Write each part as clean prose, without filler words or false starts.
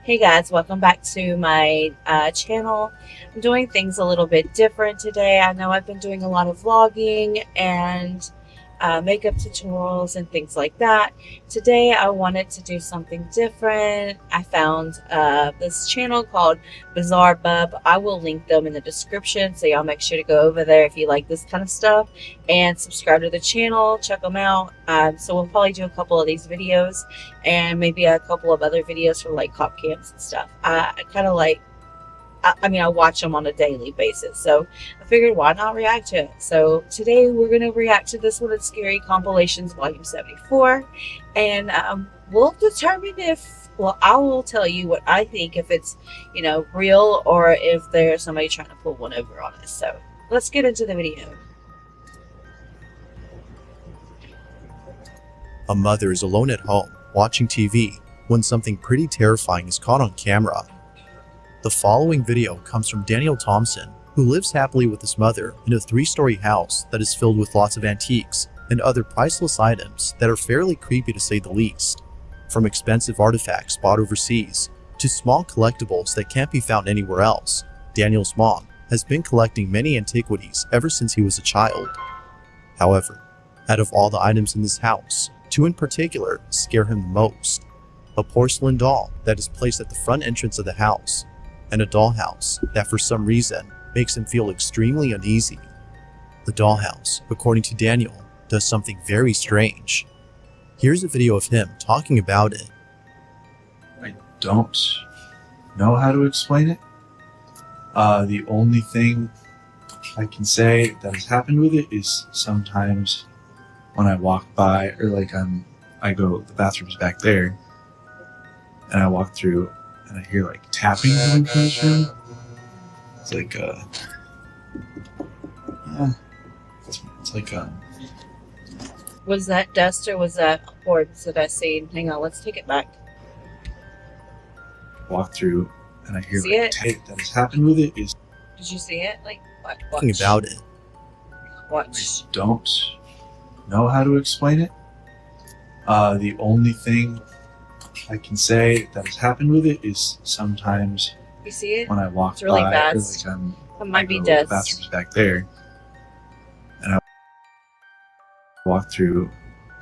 Hey guys, welcome back to my channel. I'm doing things a little bit different today. I know I've been doing a lot of vlogging and makeup tutorials and things like that. Today I wanted to do something different. I found this channel called Bizarre Bub. I will link them in the description, so y'all make sure to go over there if you like this kind of stuff and subscribe to the channel. Check them out. So we'll probably do a couple of these videos and maybe a couple of other videos for like cop cams and stuff. I kind of like, I watch them on a daily basis, so I figured why not react to it. So today we're going to react to this one at Scary Compilations Volume 74, and we'll determine if, well, I will tell you what I think, if it's, real or if there's somebody trying to pull one over on us. So let's get into the video. A mother is alone at home, watching TV, when something pretty terrifying is caught on camera. The following video comes from Daniel Thompson, who lives happily with his mother in a 3-story house that is filled with lots of antiques and other priceless items that are fairly creepy to say the least. From expensive artifacts bought overseas, to small collectibles that can't be found anywhere else, Daniel's mom has been collecting many antiquities ever since he was a child. However, out of all the items in this house, 2 in particular scare him the most: a porcelain doll that is placed at the front entrance of the house, and a dollhouse that for some reason makes him feel extremely uneasy. The dollhouse, according to Daniel, does something very strange. Here's a video of him talking about it. I don't know how to explain it. The only thing I can say that has happened with it is sometimes when I walk by, or I go, the bathroom's back there, and I walk through and I hear like tapping coming from this room. It's like it's like Was that dust or was that orbs that I seen? Hang on, let's take it back. walk through and I hear See like it? that has happened with it is Did you see it? Like, watch. Talking about it. Watch. I don't know how to explain it. The only thing I can say that has happened with it is sometimes You see it? when I walk It's really by, fast. or It I might be go, dust. the bathroom's back there, and I walk through.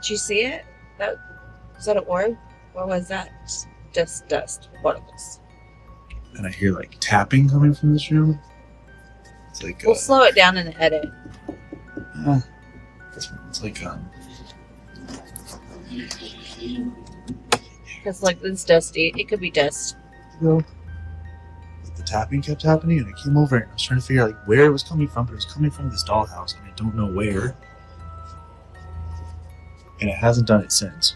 Did you see it? Was that an orb? Or was that just dust particles? And I hear like tapping coming from this room. It's like We'll slow it down in the edit. it's like Because like it's dusty. It could be dust. the tapping kept happening, and I came over and I was trying to figure out like where it was coming from, but it was coming from this dollhouse, and I don't know where. And it hasn't done it since.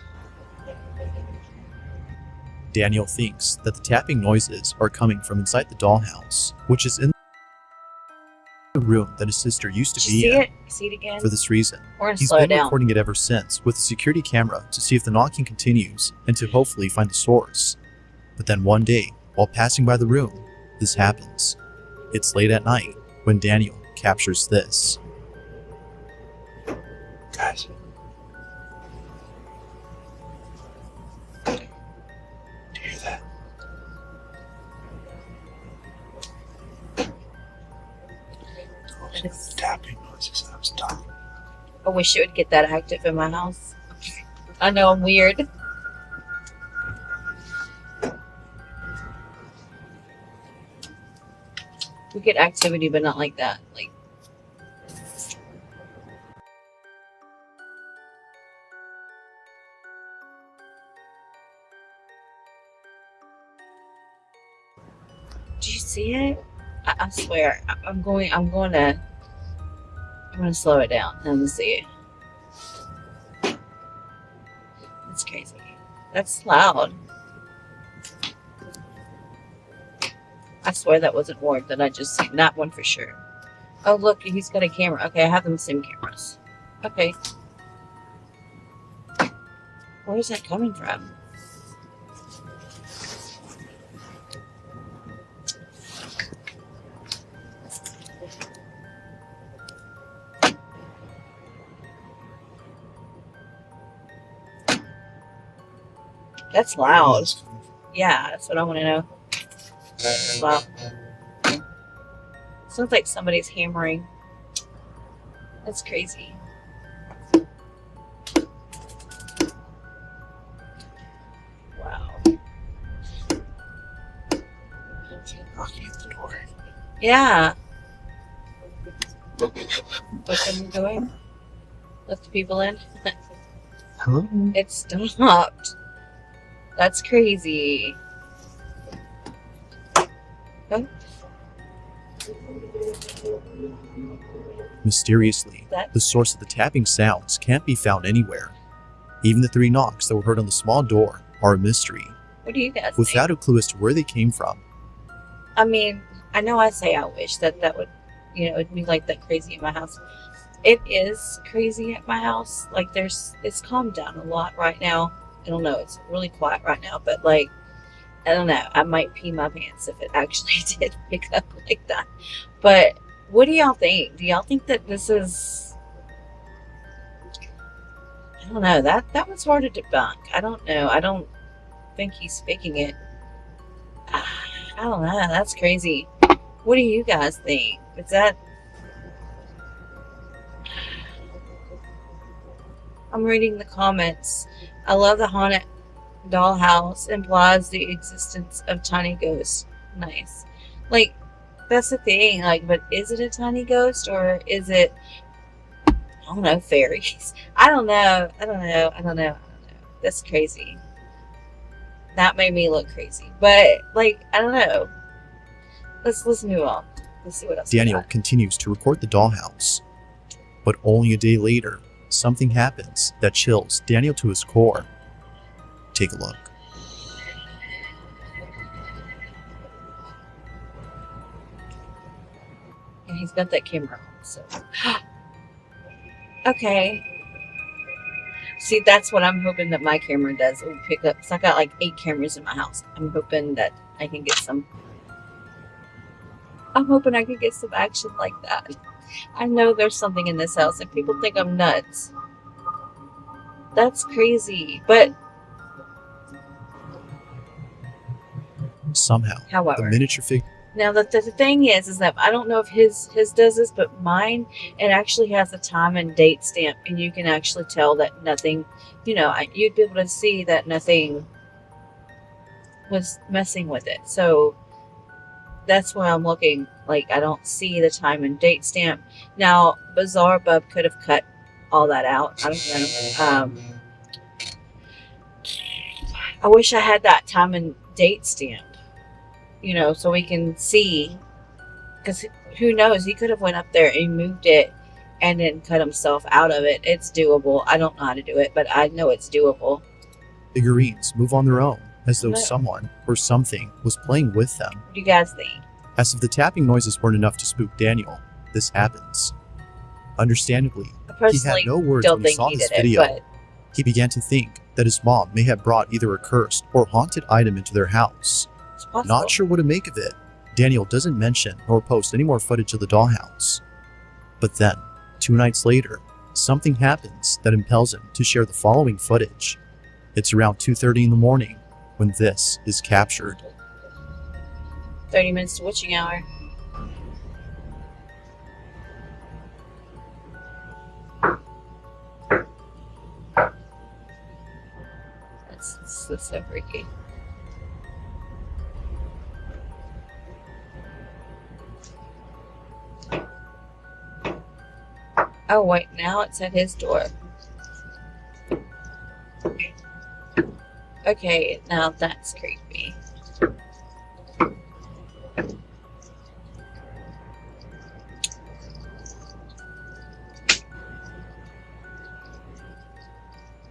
Daniel thinks that the tapping noises are coming from inside the dollhouse, which is in the room that his sister used to Did you be see in. it? See it again? For this reason, We're gonna he's slow it been down. recording it ever since with a security camera to see if the knocking continues and to hopefully find the source. But then one day, while passing by the room, this happens. It's late at night when Daniel captures this. Guys. Do you hear that? Those tapping noises that I was talking about. I wish it would get that active in my house. I know I'm weird. We get activity, but not like that. Like, do you see it? I swear, I'm gonna slow it down and see. That's crazy. That's loud. I swear that wasn't Ward that I just seen. That one for sure. Oh, look, he's got a camera. Okay, I have them same cameras. Okay. Where is that coming from? That's loud. Yeah, that's what I want to know. Wow. Sounds like somebody's hammering. That's crazy. Wow. Knocking at the door. Yeah. Let them go in. Let the people in. Hello? It stopped. That's crazy. Oh, Mysteriously, that the source of the tapping sounds can't be found anywhere. Even the 3 knocks that were heard on the small door are a mystery, what do you guys think? without a clue as to where they came from. I mean, I know I say I wish that would, it'd be like that crazy at my house. It is crazy at my house. Like it's calmed down a lot right now. I don't know. It's really quiet right now, but like, I don't know. I might pee my pants if it actually did pick up like that. But what do y'all think? Do y'all think that this is? I don't know. That was hard to debunk. I don't know. I don't think he's faking it. I don't know. That's crazy. What do you guys think? Is that? I'm reading the comments. I love the haunted dollhouse. Implies the existence of tiny ghosts. Nice. Like, that's the thing. Like, but is it a tiny ghost or is it, I don't know, fairies? I don't know. I don't know. That's crazy. That made me look crazy. But, like, I don't know. Let's move on. Let's see what else we Daniel got. continues to record the dollhouse. But only a day later, something happens that chills Daniel to his core. Take a look. And he's got that camera on, so. Okay. See, that's what I'm hoping that my camera does. It will pick up. So I got like 8 cameras in my house. I'm hoping that I can get some. I'm hoping I can get some action like that. I know there's something in this house, and people think I'm nuts. That's crazy. But Somehow, the however, miniature figure now the thing is that I don't know if his does this, but mine, it actually has a time and date stamp, and you can actually tell that nothing, you'd be able to see that nothing was messing with it. So that's why I'm looking. Like, I don't see the time and date stamp. Now, Bizarre Bub could have cut all that out. I don't know. I wish I had that time and date stamp, so we can see. Because who knows? He could have went up there and moved it and then cut himself out of it. It's doable. I don't know how to do it, but I know it's doable. figurines move on their own, as though No. someone or something was playing with them. What do you guys think? As if the tapping noises weren't enough to spook Daniel, this happens. Understandably, I he had personally no words don't when he think saw he this did it, video. but He began to think that his mom may have brought either a cursed or haunted item into their house. it's possible. Not sure what to make of it. Daniel doesn't mention nor post any more footage of the dollhouse. But then, 2 nights later, something happens that impels him to share the following footage. It's around 2:30 in the morning when this is captured. 30 minutes to witching hour. That's so freaky. Oh wait, now it's at his door. Okay, now that's creepy.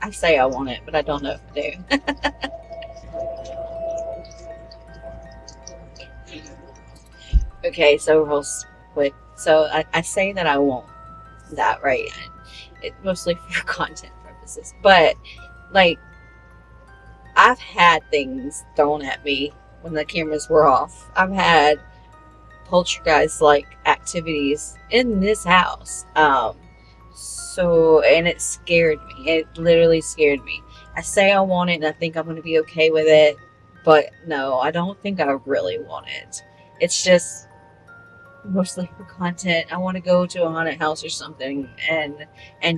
I say I want it, but I don't know if I do. Okay, so real quick. So I say that I want that, right? It's mostly for content purposes. But, like, I've had things thrown at me when the cameras were off. I've had poltergeist-like activities in this house. And it scared me. It literally scared me. I say I want it and I think I'm going to be okay with it, But no, I don't think I really want it. It's just mostly for content. I want to go to a haunted house or something and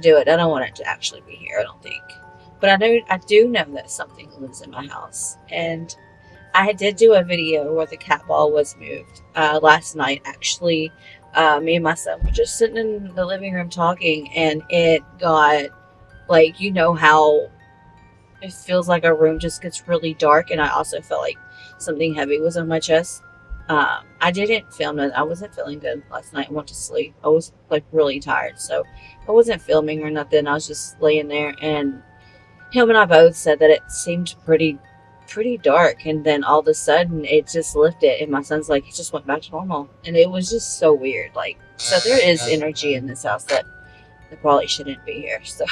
do it. I don't want it to actually be here, I don't think. But I do know that something lives in my house. And I did do a video where the cat ball was moved last night. Actually, me and my son were just sitting in the living room talking, and it got like, you know how it feels like a room just gets really dark, and I also felt like something heavy was on my chest. I didn't film it. I wasn't feeling good last night. I went to sleep. I was like really tired, so I wasn't filming or nothing. I was just laying there, and him and I both said that it seemed pretty dark, and then all of a sudden it just lifted, and my son's like, it just went back to normal, and it was just so weird. Like, so there is energy in this house that probably shouldn't be here. So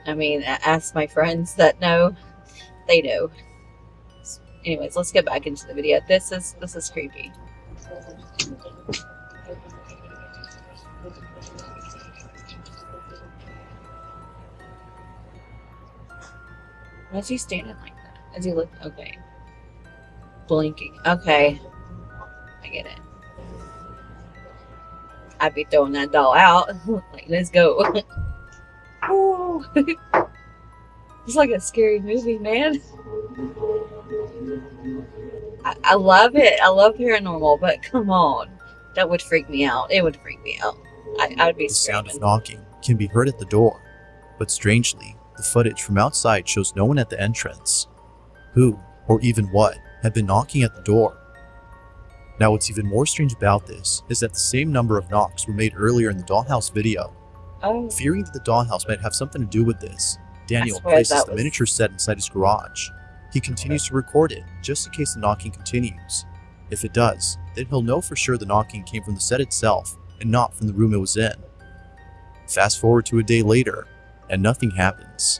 I mean, ask my friends that know, they know. Anyways, let's get back into the video. This is creepy. Why is he standing like that? Is he look okay? Blinking. Okay. I get it. I'd be throwing that doll out. Like, let's go. Oh. It's like a scary movie, man. I love it. I love paranormal, but come on. That would freak me out. It would freak me out. I'd be The sound of screaming. knocking can be heard at the door, but strangely, the footage from outside shows no one at the entrance. Who, or even what, had been knocking at the door? Now, what's even more strange about this is that the same number of knocks were made earlier in the dollhouse video. Oh, Fearing that the dollhouse might have something to do with this, Daniel swear places that the was- miniature set inside his garage. He continues to record it, just in case the knocking continues. If it does, then he'll know for sure the knocking came from the set itself, and not from the room it was in. Fast forward to a day later, and nothing happens.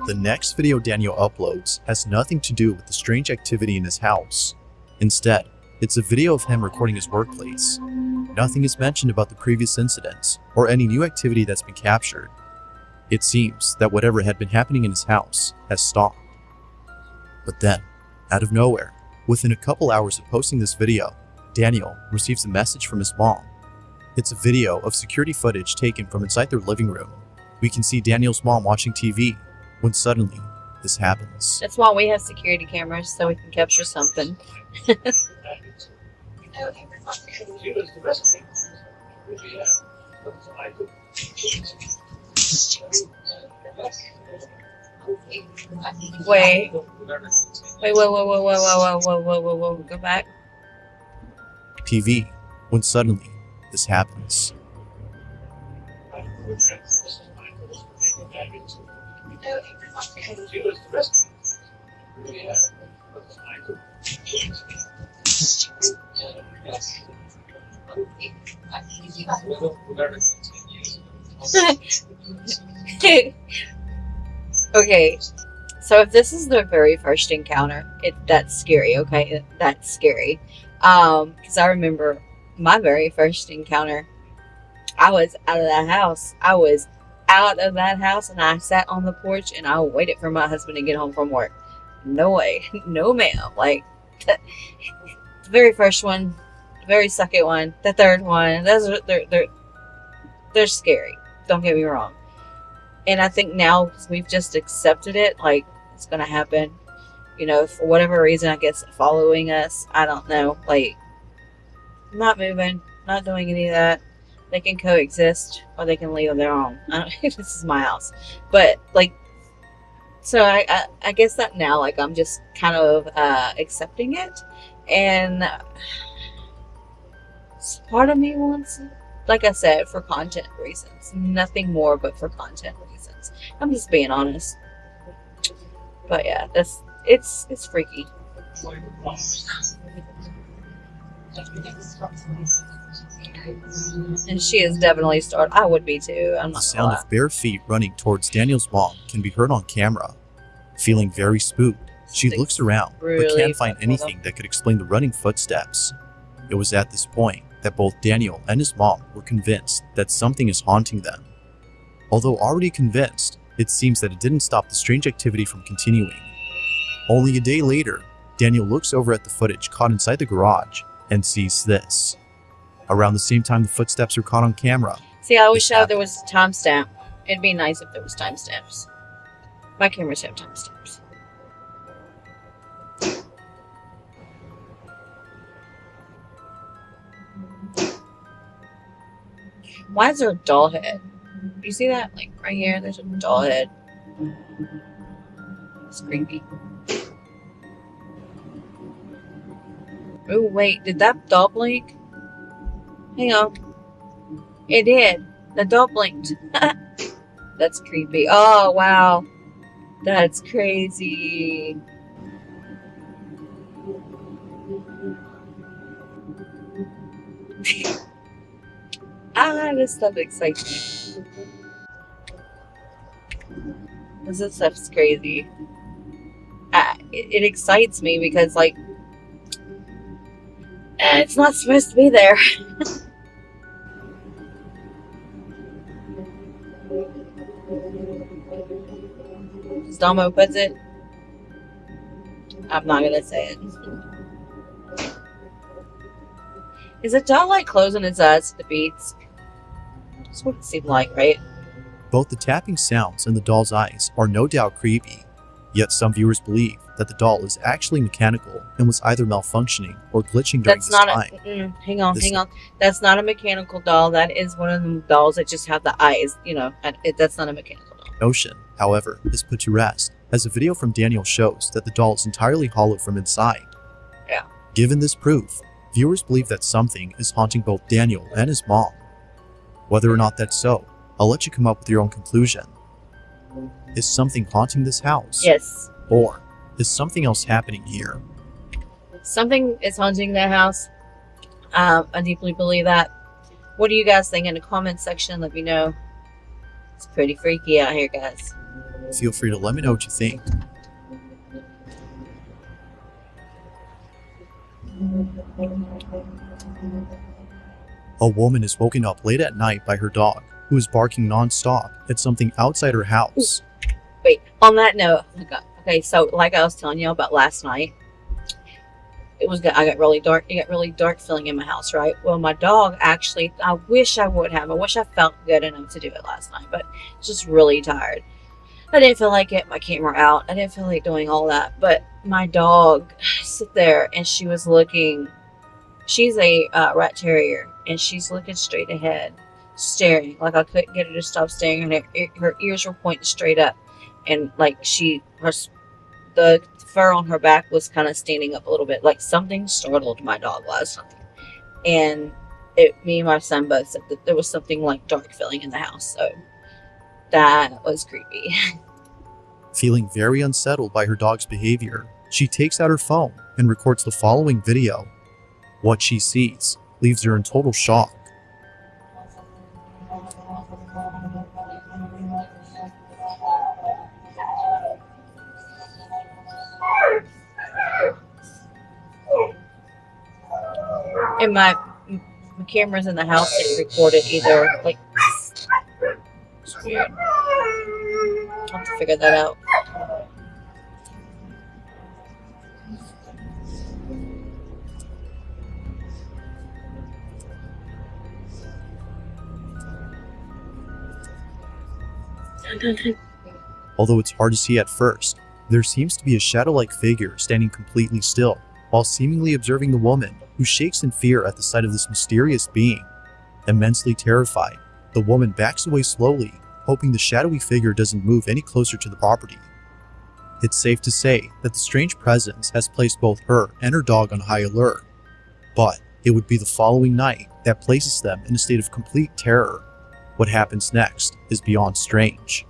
The next video Daniel uploads has nothing to do with the strange activity in his house. Instead, it's a video of him recording his workplace. Nothing is mentioned about the previous incidents, or any new activity that's been captured. It seems that whatever had been happening in his house has stopped. But then, out of nowhere, within a couple hours of posting this video, Daniel receives a message from his mom. It's a video of security footage taken from inside their living room. We can see Daniel's mom watching TV, when suddenly, this happens. that's why we have security cameras, so we can capture something. Wait, whoa, go back. TV, when suddenly, this happens. Okay, so if this is the very first encounter, that's scary. Okay, that's scary. Because I remember my very first encounter. I was out of that house. I was out of that house, and I sat on the porch and I waited for my husband to get home from work. No way, no ma'am. Like the very first one, the very second one, the third one. Those are they're scary. Don't get me wrong. And I think now, because we've just accepted it, like, it's gonna happen, you know, for whatever reason, I guess following us, I don't know, like, I'm not moving, not doing any of that. They can coexist, or they can leave on their own. I don't, this is my house, but like, so I guess that now, like, I'm just kind of accepting it, and part of me wants, like I said, for content reasons, nothing more but for content reasons. I'm just being honest. But yeah, it's freaky. And she is definitely started. I would be too. I'm The not sound gonna lie. of bare feet running towards Daniel's mom can be heard on camera. Feeling very spooked, she They looks around but really can't find fuck with anything that could explain the running footsteps. It was at this point that both Daniel and his mom were convinced that something is haunting them. Although already convinced, it seems that it didn't stop the strange activity from continuing. Only a day later, Daniel looks over at the footage caught inside the garage and sees this. Around the same time the footsteps are caught on camera. See, I wish This there happened. was a timestamp. It'd be nice if there was timestamps. My cameras have timestamps. Why is there a doll head? You see that? Like right here, there's a doll head. It's creepy. Oh wait, did that doll blink? Hang on. It did. The doll blinked. That's creepy. Oh wow. That's crazy. This stuff excites me. This stuff's crazy. It excites me because, like, it's not supposed to be there. As Domo puts it, I'm not gonna say it. Is it doll like closing its eyes to the beats? That's what it seemed like, right? Both the tapping sounds and the doll's eyes are no doubt creepy, yet some viewers believe that the doll is actually mechanical and was either malfunctioning or glitching during That's this not time. hang on. That's not a mechanical doll. That is one of them dolls that just have the eyes, you know, and that's not a mechanical doll. Notion, however, is put to rest, as a video from Daniel shows that the doll is entirely hollow from inside. Yeah. Given this proof, viewers believe that something is haunting both Daniel and his mom. Whether or not that's so, I'll let you come up with your own conclusion. Is something haunting this house? Yes. Or is something else happening here? Something is haunting that house. I deeply believe that. What do you guys think in the comment section? Let me know. It's pretty freaky out here, guys. Feel free to let me know what you think. A woman is woken up late at night by her dog, who is barking non-stop at something outside her house. Wait, on that note, okay, so like I was telling you about last night, I got really dark. It got really dark feeling in my house, right? Well, my dog actually, I wish I felt good enough to do it last night, but just really tired. I didn't feel like it. My camera out. I didn't feel like doing all that. But my dog sit there and she was looking. She's a rat terrier, and she's looking straight ahead, staring. Like I couldn't get her to stop staring. Her ears were pointing straight up, and like the fur on her back was kind of standing up a little bit. Like something startled my dog last night, and me and my son both said that there was something like dark feeling in the house. So that was creepy. Feeling very unsettled by her dog's behavior, she takes out her phone and records the following video. What she sees leaves her in total shock. And my cameras in the house didn't record it either. Like, it's weird. I'll have to figure that out. Although it's hard to see at first, there seems to be a shadow-like figure standing completely still, while seemingly observing the woman, who shakes in fear at the sight of this mysterious being. Immensely terrified, the woman backs away slowly, hoping the shadowy figure doesn't move any closer to the property. It's safe to say that the strange presence has placed both her and her dog on high alert, but it would be the following night that places them in a state of complete terror. What happens next is beyond strange.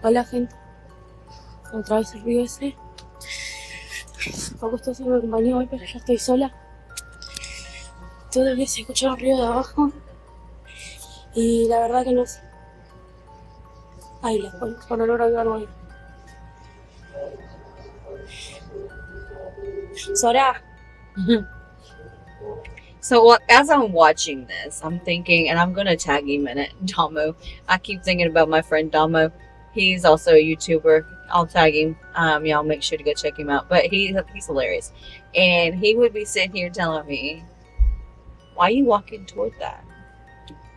Hola gente, otra vez el ruido ese. Tampoco estoy haciendo compañía hoy, pero ya estoy sola. Todavía se escucha el ruido de abajo. Y la verdad que no sé. Ahí les pongo con olor a garbanzo. Sora. So as I'm watching this, I'm thinking, and I'm going to tag him in it, Damo. I keep thinking about my friend Damo. He's also a YouTuber. I'll tag him. Y'all make sure to go check him out. But he's hilarious. And he would be sitting here telling me, why are you walking toward that?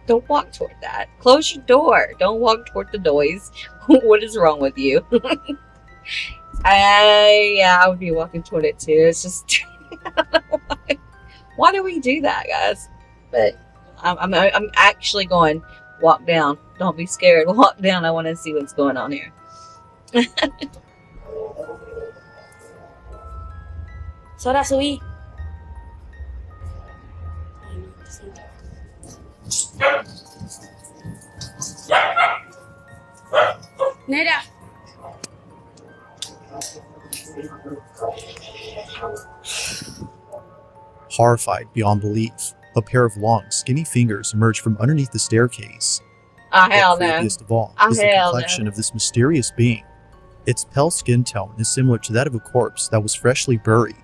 Don't walk toward that. Close your door. Don't walk toward the noise. What is wrong with you? I would be walking toward it too. It's just why do we do that, guys? But I'm actually going, walk down. Don't be scared. Walk down. I want to see what's going on here. Sora, subí. Nera. Horrified beyond belief, a pair of long, skinny fingers emerge from underneath the staircase. Oh, hell But no. creepiest of all Oh, is the hell complexion no. of this mysterious being. Its pale skin tone is similar to that of a corpse that was freshly buried.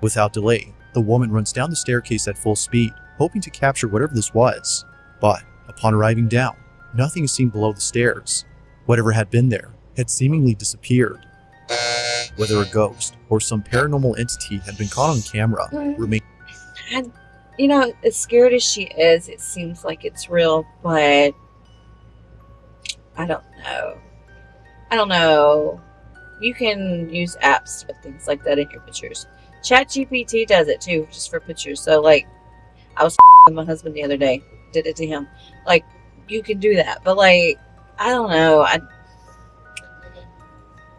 Without delay, the woman runs down the staircase at full speed, hoping to capture whatever this was. But upon arriving down, nothing is seen below the stairs. Whatever had been there had seemingly disappeared. Whether a ghost or some paranormal entity had been caught on camera remains. And, you know, as scared as she is, it seems like it's real, but I don't know. I don't know. You can use apps with things like that in your pictures. ChatGPT does it too, just for pictures. So, like, I was with my husband the other day, did it to him. Like, you can do that, but like, I don't know.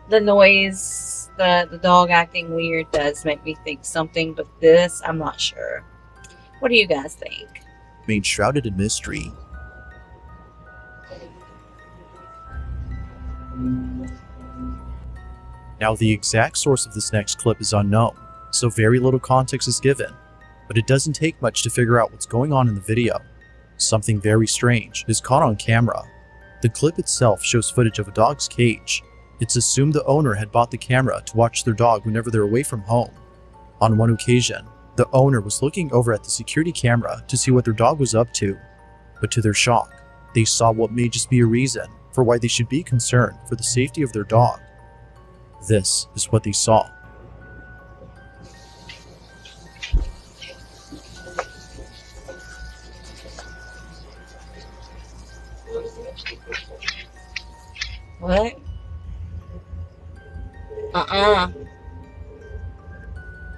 The noise, the dog acting weird does make me think something, but this, I'm not sure. What do you guys think? Remain shrouded in mystery. Now, the exact source of this next clip is unknown, so very little context is given, but it doesn't take much to figure out what's going on in the video. Something very strange is caught on camera. The clip itself shows footage of a dog's cage. It's assumed the owner had bought the camera to watch their dog whenever they're away from home. On one occasion, the owner was looking over at the security camera to see what their dog was up to, but to their shock, they saw what may just be a reason for why they should be concerned for the safety of their dog. This is what they saw. What?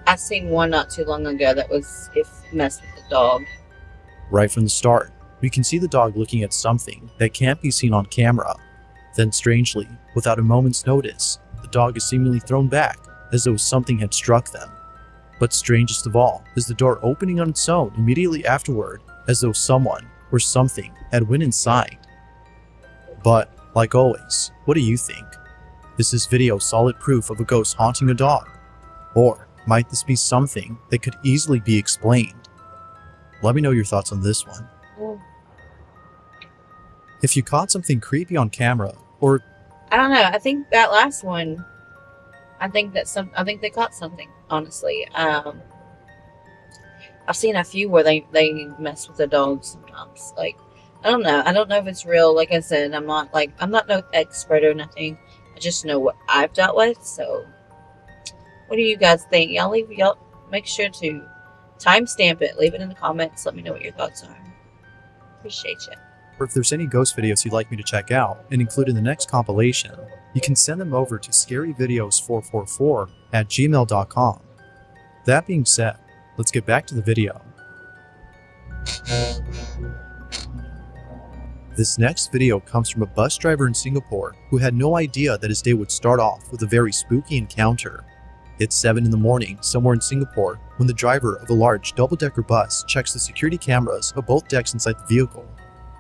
I seen one not too long ago that was if messed with the dog. Right from the start, we can see the dog looking at something that can't be seen on camera. Then strangely, without a moment's notice, the dog is seemingly thrown back as though something had struck them. But strangest of all is the door opening on its own immediately afterward, as though someone or something had went inside. But, like always, what do you think? Is this video solid proof of a ghost haunting a dog? Or might this be something that could easily be explained? Let me know your thoughts on this one. If you caught something creepy on camera, or I don't know. I think that last one. I think they caught something. Honestly, I've seen a few where they mess with the dogs sometimes. Like, I don't know. I don't know if it's real. Like I said, I'm not no expert or nothing. I just know what I've dealt with. So, what do you guys think? Y'all make sure to timestamp it. Leave it in the comments. Let me know what your thoughts are. Appreciate you. or if there's any ghost videos you'd like me to check out and include in the next compilation, you can send them over to scaryvideos444@gmail.com. That being said, let's get back to the video. This next video comes from a bus driver in Singapore who had no idea that his day would start off with a very spooky encounter. It's 7 in the morning somewhere in Singapore when the driver of a large double-decker bus checks the security cameras of both decks inside the vehicle.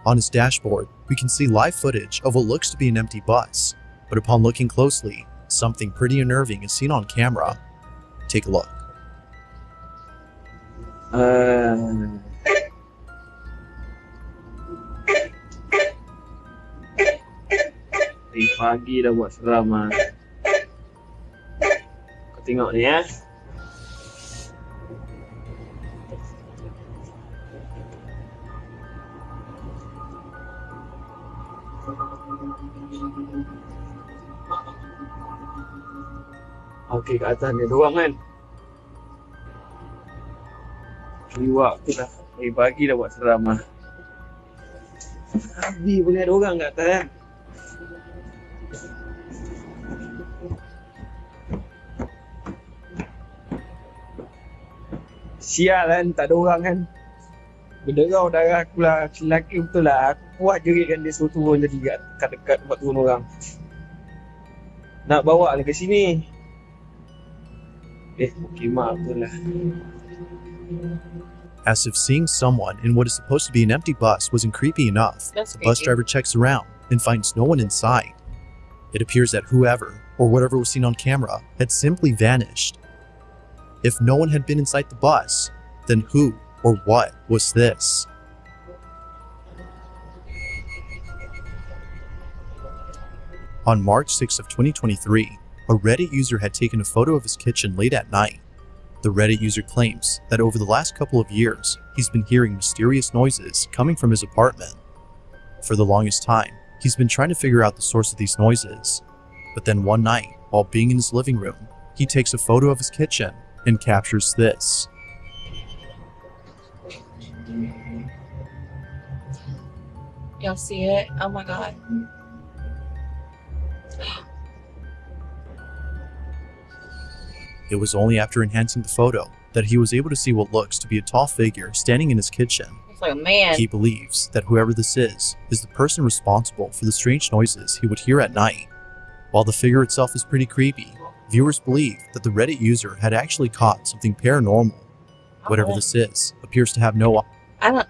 On his dashboard, we can see live footage of what looks to be an empty bus, but upon looking closely, something pretty unnerving is seen on camera. Take a look. Dari pagi dah buat seram lah. Kau tengok ni ya. Okey, kat atas ni ada orang kan. Liwak tu dah. Pagi dah buat seram lah. Habis pun ada orang kat atas kan. Sial kan, tak ada orang kan. Berderau darah aku lah. Lelaki betul lah. Aku kuat jeritkan dia suruh turun jadi kat dekat tempat turun orang. Nak bawa dia ke sini. Kimak betul lah. As if seeing someone in what is supposed to be an empty bus wasn't creepy enough, That's the bus creepy. driver checks around and finds no one inside. It appears that whoever, or whatever was seen on camera, had simply vanished. If no one had been inside the bus, then who or what was this? On March 6th of 2023, a Reddit user had taken a photo of his kitchen late at night. The Reddit user claims that over the last couple of years, he's been hearing mysterious noises coming from his apartment. For the longest time, he's been trying to figure out the source of these noises. But then one night, while being in his living room, he takes a photo of his kitchen and captures this. Y'all see it? Oh my god. It was only after enhancing the photo that he was able to see what looks to be a tall figure standing in his kitchen. It's like a man. He believes that whoever this is the person responsible for the strange noises he would hear at night. While the figure itself is pretty creepy, viewers believe that the Reddit user had actually caught something paranormal. Whatever this is appears to have no... I don't.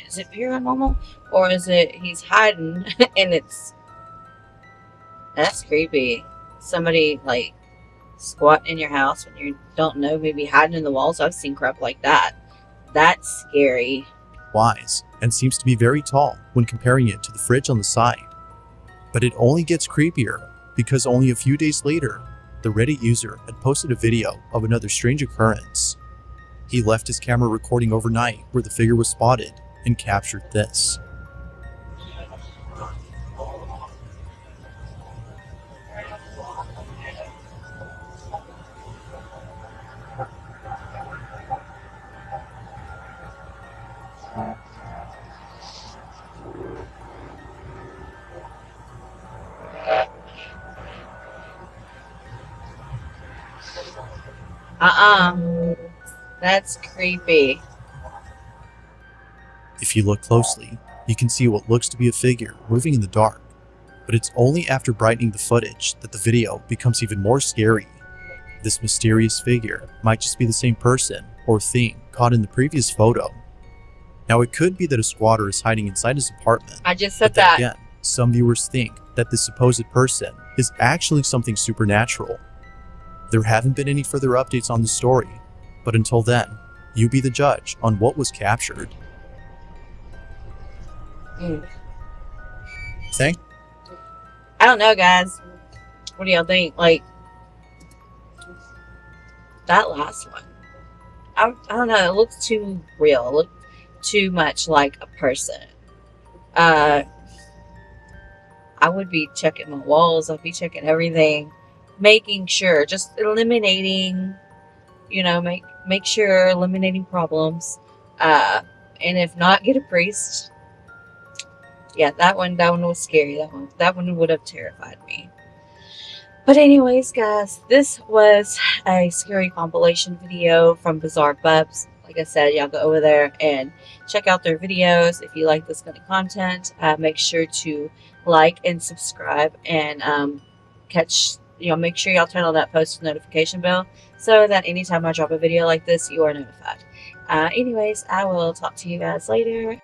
Is it paranormal, or is it he's hiding and it's? That's creepy. Somebody like squatting in your house when you don't know, maybe hiding in the walls. I've seen crap like that. That's scary. wise and seems to be very tall when comparing it to the fridge on the side. But it only gets creepier because only a few days later, the Reddit user had posted a video of another strange occurrence. He left his camera recording overnight where the figure was spotted and captured this. That's creepy. If you look closely, you can see what looks to be a figure moving in the dark, but it's only after brightening the footage that the video becomes even more scary. This mysterious figure might just be the same person or thing caught in the previous photo. Now it could be that a squatter is hiding inside his apartment, I just but said then that. again, some viewers think that this supposed person is actually something supernatural. There haven't been any further updates on the story, but until then, you be the judge on what was captured. Think? I don't know, guys. What do y'all think? Like, that last one. I don't know. It looks too real. It looked too much like a person. I would be checking my walls. I'd be checking everything. Making sure. Just eliminating, make sure, eliminating problems. And if not, get a priest. Yeah, that one was scary. That one would have terrified me. But anyways, guys, this was a scary compilation video from Bizarre Bubs. Like I said, y'all go over there and check out their videos. If you like this kind of content, make sure to like and subscribe and make sure y'all turn on that post notification bell so that anytime I drop a video like this, you are notified. Anyways, I will talk to you guys later.